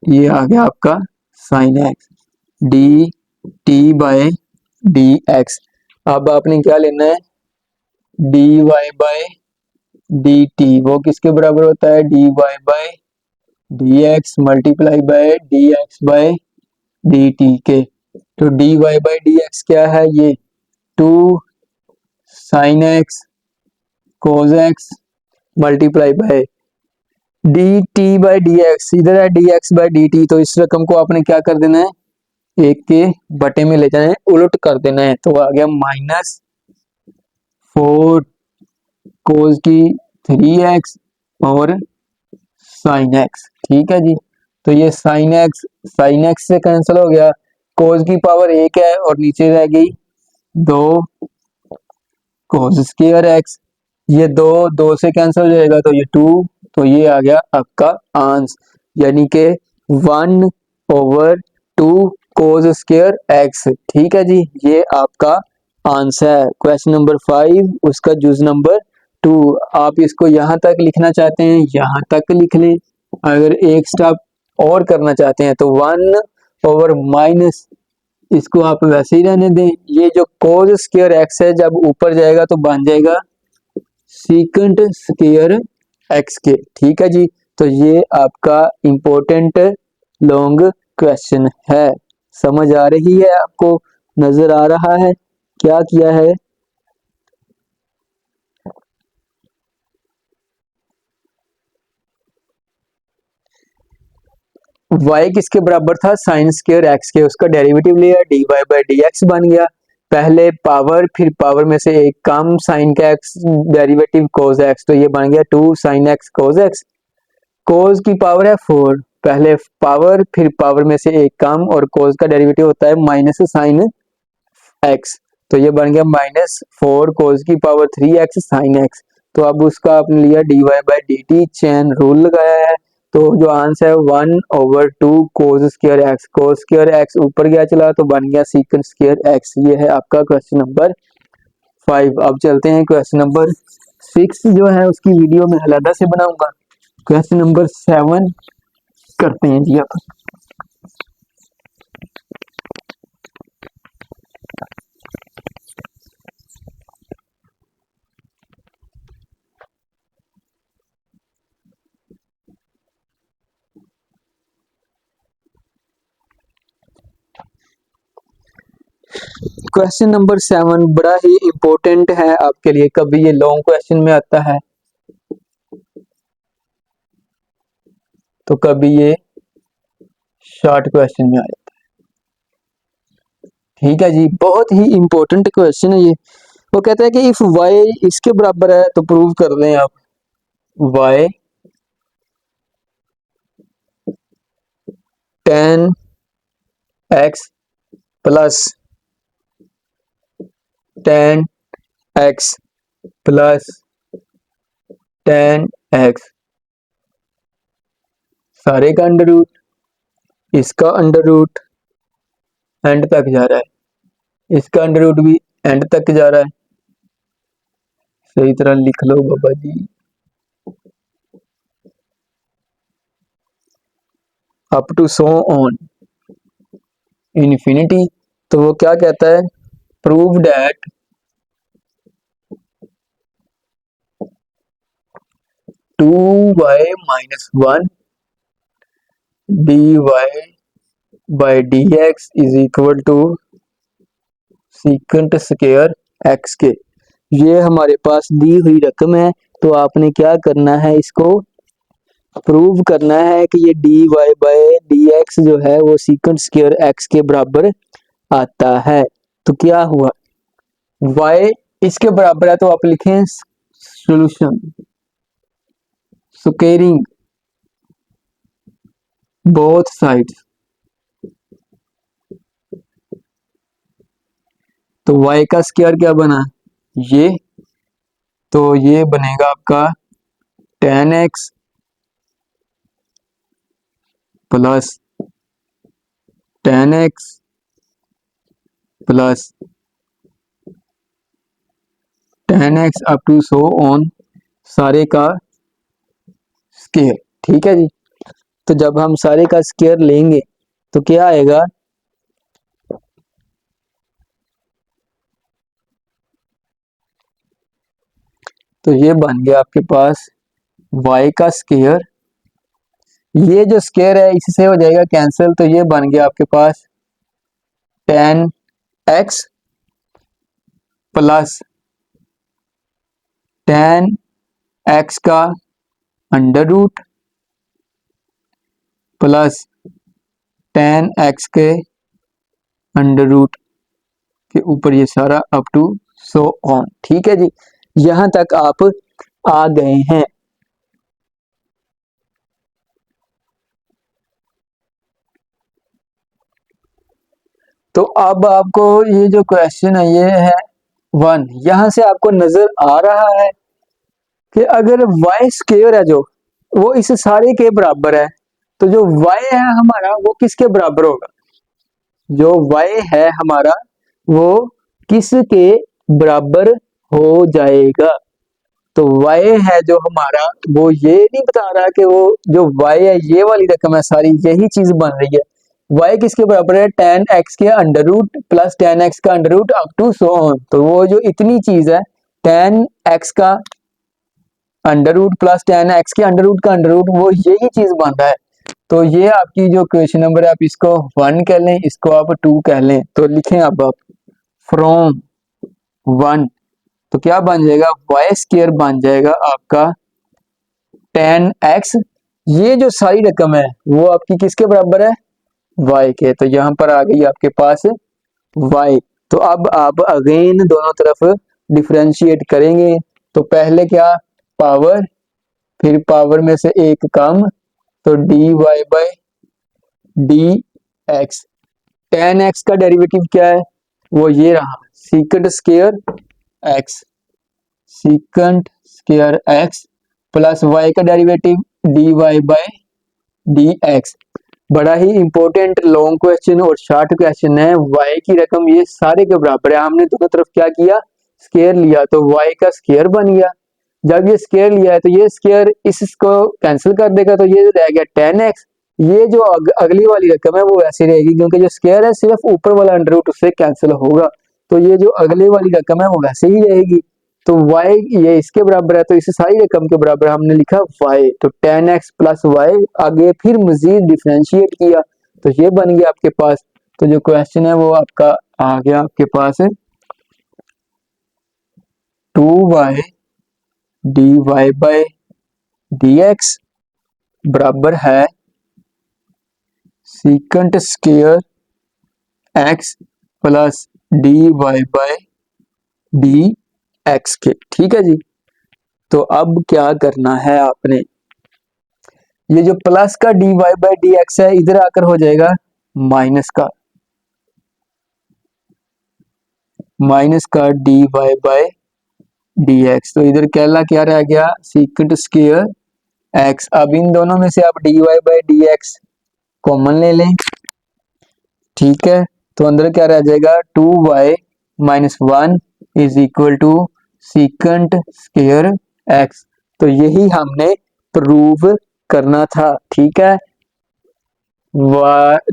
S1: ये आ गया आपका sine x d t by d x. अब आपने क्या लेना है, d Y by d t, वो किसके बराबर होता है, d Y by d x multiply by d x by d t के। तो D Y by d x क्या है, ये 2 sine x cos x multiply by d t by d x, इधर है d x by d t. तो इस रकम को आपने क्या कर देना है, एक के बटे में ले जाना है, उलट कर देना है। तो आ गया माइनस 4 कोस की 3x और साइन एक्स। ठीक है जी, तो ये साइन एक्स से कैंसिल हो गया, कोस की पावर 1 है और नीचे रह गई 2 कोस स्क्वायर एक्स, ये 2 से कैंसिल हो जाएगा तो ये 2, तो ये आ गया आपका आंसर, यानी के 1/2 कोस स्क्वायर एक्स। ठीक है जी, ये आपका आंसर है क्वेश्चन नंबर 5 उसका जूस नंबर 2। आप इसको यहाँ तक लिखना चाहते हैं यहाँ तक लिख लें, अगर एक स्टेप और करना चाहते हैं तो 1/- इसको आप वैसे ही रहने दें। ये जो कोस स्क्वायर एक्स है जब ऊपर जाएगा तो बन जाएगा सीकेंट स्क्वायर एक्स के। ठीक है जी, तो ये आपका इंपॉर्टेंट लॉन्ग क्वेश्चन है। समझ आ रही है आपको, नजर आ रहा है क्या किया है। y किसके बराबर था, साइन स्क्वायर एक्स के, उसका डेरिवेटिव लिया dy बाय dx बन गया। पहले पावर, फिर पावर में से एक कम, साइन का x डेरिवेटिव cos x, तो ये बन गया 2 sine x cos x। cos की पावर है 4 पहले पावर, फिर पावर में से एक कम, और कोस का डेरिवेटिव होता है माइनस साइन एक्स। तो ये बन गया -4 कोस की पावर 3x साइन एक्स। तो अब उसका आपने लिया dy/dt, चेन रूल लगाया है, तो जो आंसर है 1/2 cos square x. Cos square x ऊपर गया चला तो बन गया सीकंट स्क्वायर एक्स। ये है आपका क्वेश्चन नंबर 5। अब चलते हैं क्वेश्चन नंबर 6 जो है उसकी वीडियो में अलग से बनाऊंगा। क्वेश्चन नंबर 7 करते हैं जी आप। क्वेश्चन नंबर 7 बड़ा ही इंपॉर्टेंट है आपके लिए, कभी ये लॉन्ग क्वेश्चन में आता है तो कभी ये शॉर्ट क्वेश्चन में आ जाता है। ठीक है जी, बहुत ही इंपॉर्टेंट क्वेश्चन है ये। वो कहता है कि इफ y इसके बराबर है तो प्रूव कर दें आप y tan x plus tan x plus tan x सारे का अंडर रूट, इसका अंडर रूट एंड तक जा रहा है, इसका अंडर रूट भी एंड तक जा रहा है। सही तरह लिख लो बाबा जी। Up to so on infinity. तो वो क्या कहता है, prove that two y minus 1 d y by d x is equal to secant square x के। ये हमारे पास दी हुई रकम है, तो आपने क्या करना है, इसको प्रूव करना है कि ये d y by d x जो है वो सीकेंट स्क्वायर एक्स के बराबर आता है। तो क्या हुआ, y इसके बराबर है तो आप लिखें सॉल्यूशन स्क्वायरिंग बोथ साइड्स। तो y का स्क्वायर क्या बना, ये, तो ये बनेगा आपका tan x plus tan x plus tan x up to so on सारे का स्क्वायर। ठीक है जी। तो जब हम सारे का स्क्वायर लेंगे तो क्या आएगा, तो ये बन गया आपके पास y का स्क्वायर, ये जो स्क्वायर है इससे हो जाएगा कैंसिल, तो ये बन गया आपके पास tan x plus tan x का under root plus tan x के अंडर रूट के ऊपर ये सारा अप टू सो ऑन। ठीक है जी, यहां तक आप आ गए हैं। तो अब आपको ये जो क्वेश्चन है ये है 1, यहां से आपको नजर आ रहा है कि अगर y स्क्वायर है जो वो इस सारे के बराबर है, तो जो y है हमारा वो किसके बराबर होगा, जो y है हमारा वो किसके बराबर हो जाएगा। तो y है जो हमारा वो ये नहीं बता रहा कि वो जो y है ये वाली रकम है सारी, यही चीज बन रही है। y किसके बराबर है, tan x के under root plus tan x का under root up to so on. तो वो जो इतनी चीज है tan x का under root plus tan x के अंडर रूट का अंडर रूट, वो यही चीज बन रहा है। तो ये आपकी जो क्वेश्चन नंबर है आप इसको 1 कह लें, इसको आप 2 कह लें। तो लिखें अब आप फ्रॉम 1, तो क्या बन जाएगा, y स्क्वायर बन जाएगा आपका tan x, ये जो सारी रकम है वो आपकी किसके बराबर है, y के। तो यहां पर आ गई आपके पास y। तो अब आप अगेन दोनों तरफ डिफरेंशिएट करेंगे। तो पहले क्या, पावर, फिर पावर में से एक कम, तो dy by dx। tan x का डेरिवेटिव क्या है, वो ये रहा secant square x, secant square x plus y का डेरिवेटिव dy बाय dx। बड़ा ही इंपॉर्टेंट लॉन्ग क्वेश्चन और शॉर्ट क्वेश्चन है। y की रकम ये सारे के बराबर है, हमने दोनों तरफ क्या किया, स्क्वायर लिया, तो y का स्क्वायर बन गया। जब ये स्क्वायर लिया है तो ये स्क्वायर इसको कैंसिल कर देगा, तो ये रह गया tan x। ये जो अगली वाली रकम है वो ऐसी रहेगी, क्योंकि जो स्क्वायर है सिर्फ ऊपर वाला अंडर रूट उससे कैंसिल होगा, तो ये जो अगली वाली रकम है वो वैसे ही रहेगी। तो y ये इसके बराबर है, तो इस सारी रकम के बराबर हमने लिखा y, तो tan x प्लस वाई, आगे फिर मजीद डिफरेंशिएट किया तो ये बन गया आपके पास। तो जो क्वेश्चन है वो आपका आ गया आपके पास 2y dy बाय dx बराबर है secant square x plus dy by dx के। ठीक है जी। तो अब क्या करना है आपने, ये जो प्लस का dy बाय dx है इधर आकर हो जाएगा माइनस का dy बाय dx, तो इधर क्या रह गया सीकंट स्क्वायर x। अब इन दोनों में से आप dy बाय dx कॉमन ले लें, ठीक है, तो अंदर क्या रह जाएगा 2y minus 1 is equal to secant square x। तो यही हमने प्रूव करना था, ठीक है।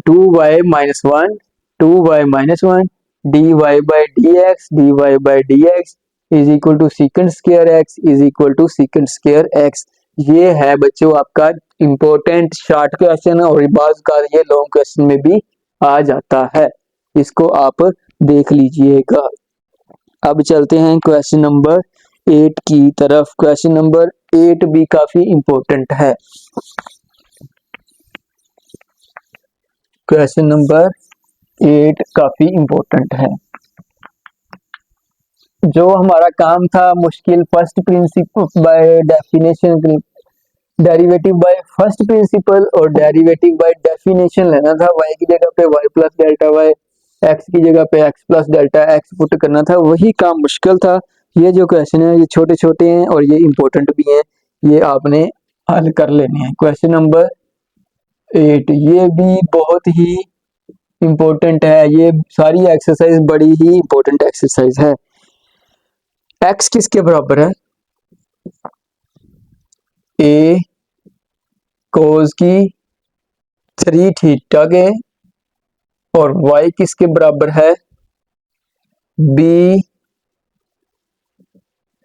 S1: 2y minus 1 2y minus 1 dy by dx is equal to secant square x is equal to secant square x। ये है बच्चों आपका इंपॉर्टेंट शॉर्ट क्वेश्चन, और बाज़ का ये लॉन्ग क्वेश्चन में भी आ जाता है, इसको आप देख लीजिएगा। अब चलते हैं क्वेश्चन नंबर 8 की तरफ। क्वेश्चन नंबर 8 भी काफी इंपॉर्टेंट है। क्वेश्चन नंबर 8 काफी इंपॉर्टेंट है। जो हमारा काम था मुश्किल first principle by definition, derivative by first principle और डेरिवेटिव बाय डेफिनेशन लेना था। y की जगह पे y plus delta y, x की जगह पे x plus delta x put करना था, वही काम मुश्किल था। ये जो क्वेश्चन है ये छोटे छोटे हैं और ये इंपॉर्टेंट भी हैं, ये आपने हल कर लेने हैं। क्वेश्चन नंबर 8 ये भी बहुत ही इंपॉर्टेंट है, ये सारी एक्सरसाइज बड़ी ही इंपॉर्टेंट एक्सरसाइज है। x किसके बराबर है, a कोस की 3 थीटा के, और y किसके बराबर है, b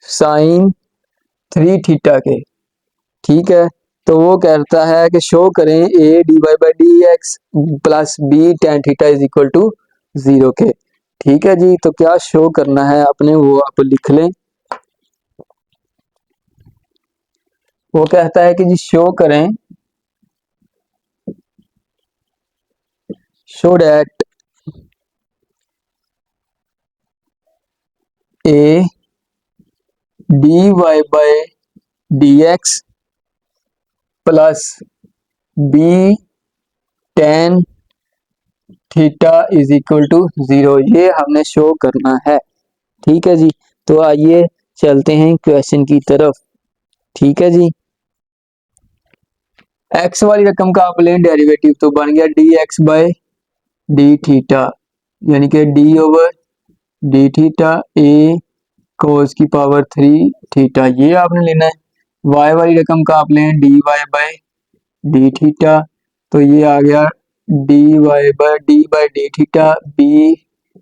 S1: साइन 3 थीटा के। ठीक है, तो वो कहता है कि शो करें a dy by d x plus b tan theta is equal to 0 के। ठीक है जी, तो क्या शो करना है आपने वो आप लिख लें। वो कहता है कि जी शो करें, show that a dy by d x plus b tan theta is equal to 0, ये हमने शो करना है। ठीक है जी, तो आइए चलते हैं क्वेश्चन की तरफ। ठीक है जी, x वाली रकम का आप लें डेरिवेटिव, तो बन गया d x by D theta, यानी कि d over d theta a cos की पावर 3 थीटा, ये आपने लेना है। y वाली रकम का आप लें d Y by D theta, तो ये आ गया d Y by D theta b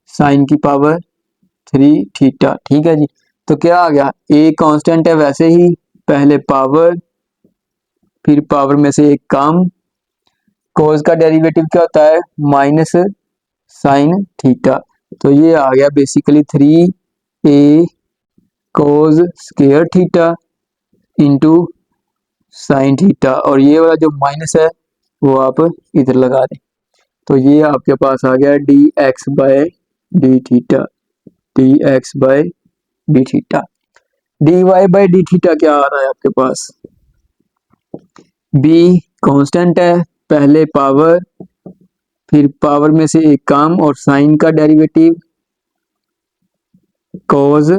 S1: sine की पावर 3 थीटा। ठीक है जी, तो क्या आ गया, a कांस्टेंट है वैसे ही, पहले पावर फिर पावर में से एक कम, कोस का डेरिवेटिव क्या होता है माइनस साइन थीटा, तो ये आ गया basically 3a cos square theta into sine theta, और ये वाला जो माइनस है वो आप इधर लगा दें, तो ये आपके पास आ गया d x by D theta, d x by D theta. D Y by D theta क्या आ रहा है आपके पास, b कांस्टेंट है, पहले पावर, फिर पावर में से एक काम और साइन का डेरिवेटिव cos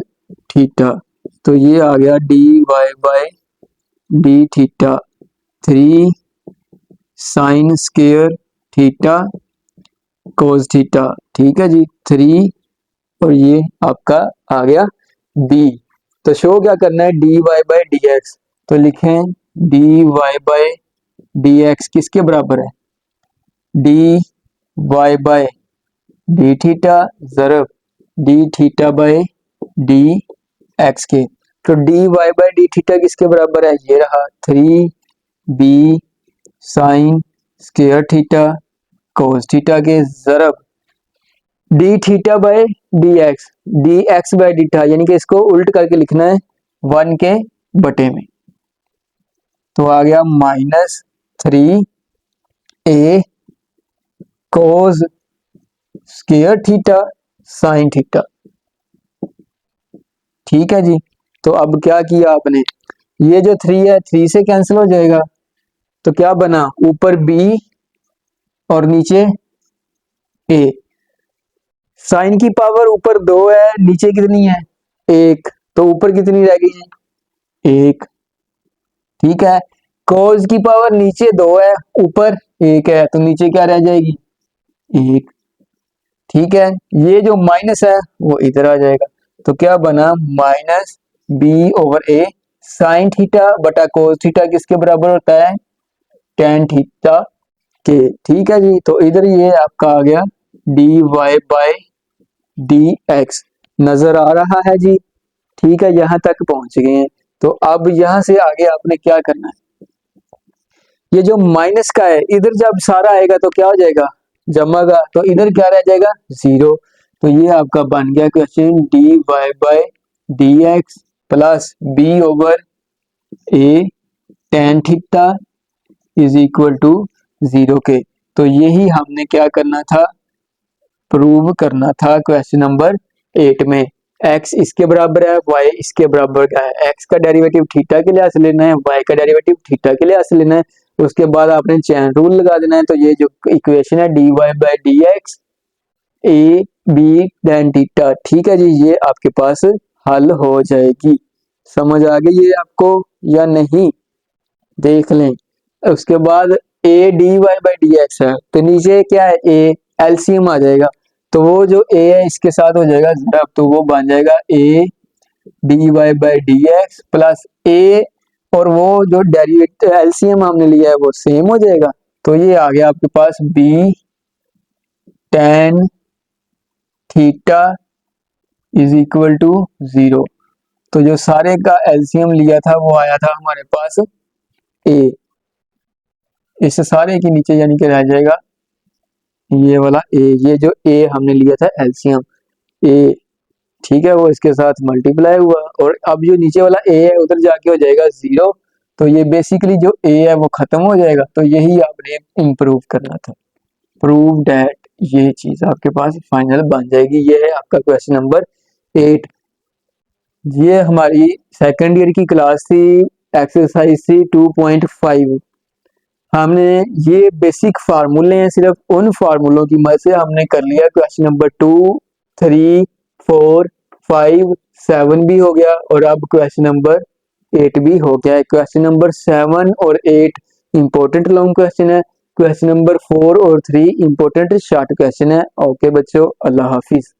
S1: थीटा, तो ये आ गया dy by D theta 3 sine square theta cos theta. ठीक है जी, 3 और ये आपका आ गया b। तो शो क्या करना है, dy बाय डी एक्स, तो लिखें dy बाय डी एक्स किसके बराबर है, dy बाय डी थीटा ज़रब d theta by d x के। तो dy बाय डी थीटा किसके बराबर है, ये रहा 3b sine square theta cos theta के ज़रब d theta by d x by D theta, यानी कि इसको उल्ट करके लिखना है 1 के बटे में। तो आ गया -3a cos square theta sine theta. ठीक है जी, तो अब क्या किया आपने, ये जो 3 है 3 से कैंसिल हो जाएगा, तो क्या बना, ऊपर b और नीचे a। साइन की पावर ऊपर 2 है, नीचे कितनी है 1, तो ऊपर कितनी रह गई है 1। ठीक है, cos की पावर नीचे 2 है, ऊपर 1 है, तो नीचे क्या रह जाएगी 1। ठीक है, ये जो माइनस है वो इधर आ जाएगा, तो क्या बना -b/a साइन थीटा बटा cos थीटा किसके बराबर होता है, tan थीटा के। ठीक है जी, तो इधर ये आपका आ गया dy बाय डी एक्स, नजर आ रहा है जी। ठीक है, यहां तक पहुंच गए हैं। तो अब यहां से आगे आपने क्या करना है, ये जो माइनस का है इधर जब सारा आएगा तो क्या हो जाएगा जमा का, तो इधर क्या रह जाएगा 0। तो ये आपका बन गया question dy by d x plus b/a tan theta is equal to 0 के। तो यही हमने क्या करना था, प्रूव करना था क्वेश्चन नंबर 8 में। x इसके बराबर है, y इसके बराबर का है, x का डेरिवेटिव थीटा के लिहाज से लेना है, y का डेरिवेटिव थीटा के लिहाज से लेना है। उसके बाद आपने चेन रूल लगा देना है। तो ये जो इक्वेशन है dy by d x a b tan theta, ठीक है जी, ये आपके पास हल हो जाएगी। समझ आ गई ये आपको या नहीं, देख लें। उसके बाद a d y by d x है, तो नीचे क्या है ए, एलसीएम आ जाएगा, तो वो जो ए है इसके साथ हो जाएगा ज़रब, तो वो बन जाएगा a d y by d x plus a, और वो जो डेरिवेटिव एलसीएम हमने लिया है वो सेम हो जाएगा। तो ये आ गया आपके पास b tan theta is equal to 0। तो जो सारे का एलसीएम लिया था वो आया था हमारे पास ए, इस सारे के नीचे यानी कि रह जाएगा ये वाला ए, ये जो ए हमने लिया था एलसीएम ए, ठीक है, वो इसके साथ मल्टीप्लाई हुआ, और अब जो नीचे वाला ए है उधर जाके हो जाएगा 0। तो ये बेसिकली जो ए है वो खत्म हो जाएगा। तो यही आपने इम्प्रूव करना था, प्रूव दैट, ये चीज आपके पास फाइनल बन जाएगी। ये है आपका क्वेश्चन नंबर 8। ये हमारी सेकेंड ईयर की क्लास थी, एक्सरसाइज थी 2.5। हमने ये बेसिक फार्मूले हैं, सिर्फ उन फार्मूलों की मदद से हमने कर लिया। क्वेश्चन नंबर 2, 3, 4, 5, 7 भी हो गया, और अब क्वेश्चन नंबर 8 भी हो गया है। क्वेश्चन नंबर 7 और 8 इंपॉर्टेंट लॉन्ग क्वेश्चन है, क्वेश्चन नंबर 4 और 3 इंपॉर्टेंट शॉर्ट क्वेश्चन है। ओके बच्चों, अल्लाह हाफिज।